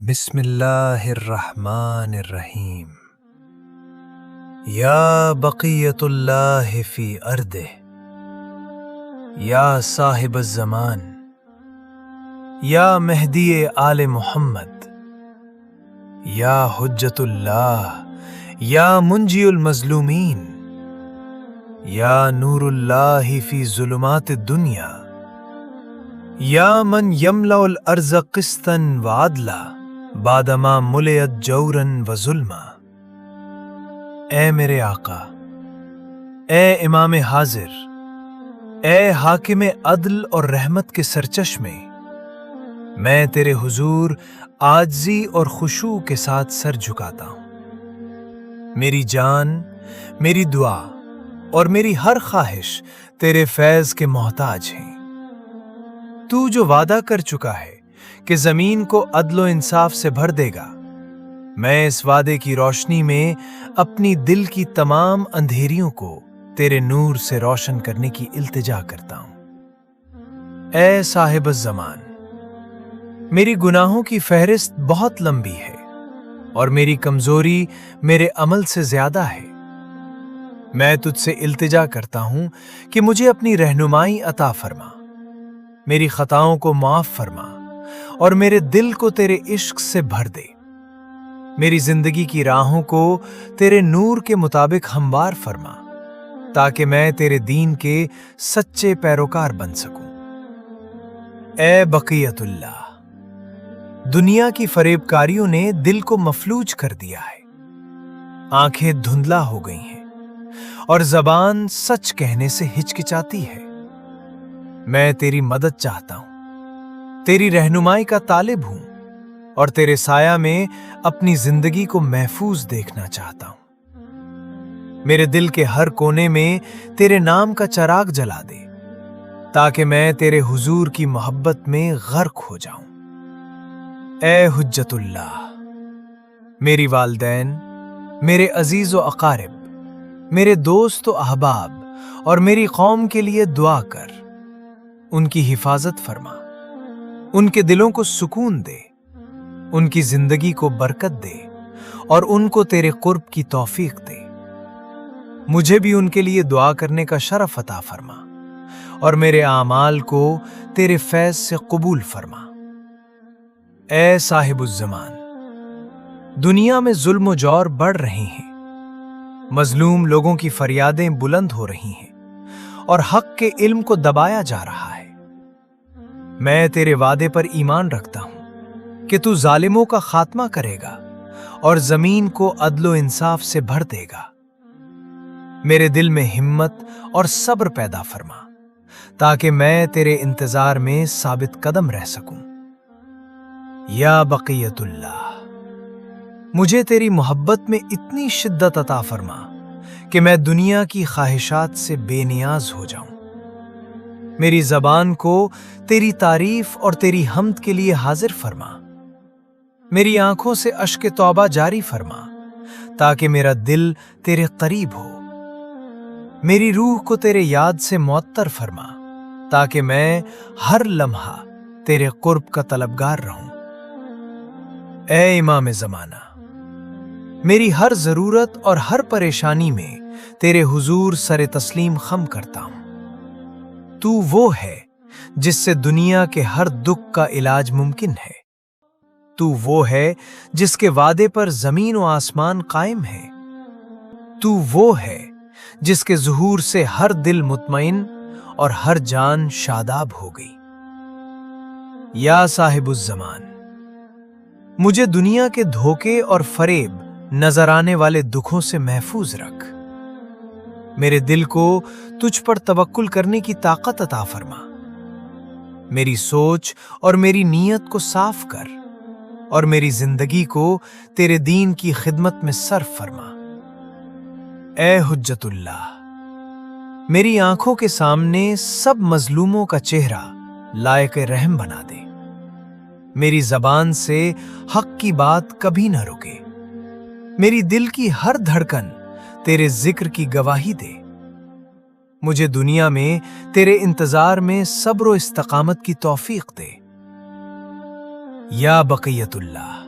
بسم اللہ الرحمن الرحیم۔ یا بقیت اللہ فی ارضہ، یا صاحب الزمان، یا مہدی آل محمد، یا حجت اللہ، یا منجی المظلومین، یا نور اللہ فی ظلمات الدنیا، یا من یملأ الارض قسطا وعدلا بعدما ملئت جورا و ظلما۔ اے میرے آقا، اے امام حاضر، اے حاکم عدل اور رحمت کے سرچشمے، میں تیرے حضور عاجزی اور خشوع کے ساتھ سر جھکاتا ہوں۔ میری جان، میری دعا اور میری ہر خواہش تیرے فیض کے محتاج ہیں۔ تو جو وعدہ کر چکا ہے کہ زمین کو عدل و انصاف سے بھر دے گا، میں اس وعدے کی روشنی میں اپنی دل کی تمام اندھیریوں کو تیرے نور سے روشن کرنے کی التجا کرتا ہوں۔ اے صاحب الزمان، میری گناہوں کی فہرست بہت لمبی ہے اور میری کمزوری میرے عمل سے زیادہ ہے۔ میں تجھ سے التجا کرتا ہوں کہ مجھے اپنی رہنمائی عطا فرما، میری خطاؤں کو معاف فرما اور میرے دل کو تیرے عشق سے بھر دے۔ میری زندگی کی راہوں کو تیرے نور کے مطابق ہموار فرما تاکہ میں تیرے دین کے سچے پیروکار بن سکوں۔ اے بقیت اللہ، دنیا کی فریب کاریوں نے دل کو مفلوج کر دیا ہے، آنکھیں دھندلا ہو گئی ہیں اور زبان سچ کہنے سے ہچکچاتی ہے۔ میں تیری مدد چاہتا ہوں، تیری رہنمائی کا طالب ہوں اور تیرے سایہ میں اپنی زندگی کو محفوظ دیکھنا چاہتا ہوں۔ میرے دل کے ہر کونے میں تیرے نام کا چراغ جلا دے تاکہ میں تیرے حضور کی محبت میں غرق ہو جاؤں۔ اے حجت اللہ، میری والدین، میرے عزیز و اقارب، میرے دوست و احباب اور میری قوم کے لیے دعا کر، ان کی حفاظت فرما، ان کے دلوں کو سکون دے، ان کی زندگی کو برکت دے اور ان کو تیرے قرب کی توفیق دے۔ مجھے بھی ان کے لیے دعا کرنے کا شرف عطا فرما اور میرے اعمال کو تیرے فیض سے قبول فرما۔ اے صاحب الزمان، دنیا میں ظلم و جور بڑھ رہے ہیں، مظلوم لوگوں کی فریادیں بلند ہو رہی ہیں اور حق کے علم کو دبایا جا رہا ہے۔ میں تیرے وعدے پر ایمان رکھتا ہوں کہ تو ظالموں کا خاتمہ کرے گا اور زمین کو عدل و انصاف سے بھر دے گا۔ میرے دل میں ہمت اور صبر پیدا فرما تاکہ میں تیرے انتظار میں ثابت قدم رہ سکوں۔ یا بقیت اللہ، مجھے تیری محبت میں اتنی شدت عطا فرما کہ میں دنیا کی خواہشات سے بے نیاز ہو جاؤں۔ میری زبان کو تیری تعریف اور تیری حمد کے لیے حاضر فرما، میری آنکھوں سے اشک توبہ جاری فرما تاکہ میرا دل تیرے قریب ہو، میری روح کو تیرے یاد سے معطر فرما تاکہ میں ہر لمحہ تیرے قرب کا طلبگار رہوں۔ اے امام زمانہ، میری ہر ضرورت اور ہر پریشانی میں تیرے حضور سر تسلیم خم کرتا ہوں۔ تو وہ ہے جس سے دنیا کے ہر دکھ کا علاج ممکن ہے، تو وہ ہے جس کے وعدے پر زمین و آسمان قائم ہے، تو وہ ہے جس کے ظہور سے ہر دل مطمئن اور ہر جان شاداب ہو گئی۔ یا صاحب الزمان، مجھے دنیا کے دھوکے اور فریب نظر آنے والے دکھوں سے محفوظ رکھ، میرے دل کو تجھ پر توکل کرنے کی طاقت عطا فرما، میری سوچ اور میری نیت کو صاف کر اور میری زندگی کو تیرے دین کی خدمت میں صرف فرما۔ اے حجت اللہ، میری آنکھوں کے سامنے سب مظلوموں کا چہرہ لائق رحم بنا دے، میری زبان سے حق کی بات کبھی نہ رکے، میری دل کی ہر دھڑکن تیرے ذکر کی گواہی دے، مجھے دنیا میں تیرے انتظار میں صبر و استقامت کی توفیق دے۔ یا بقیت اللہ،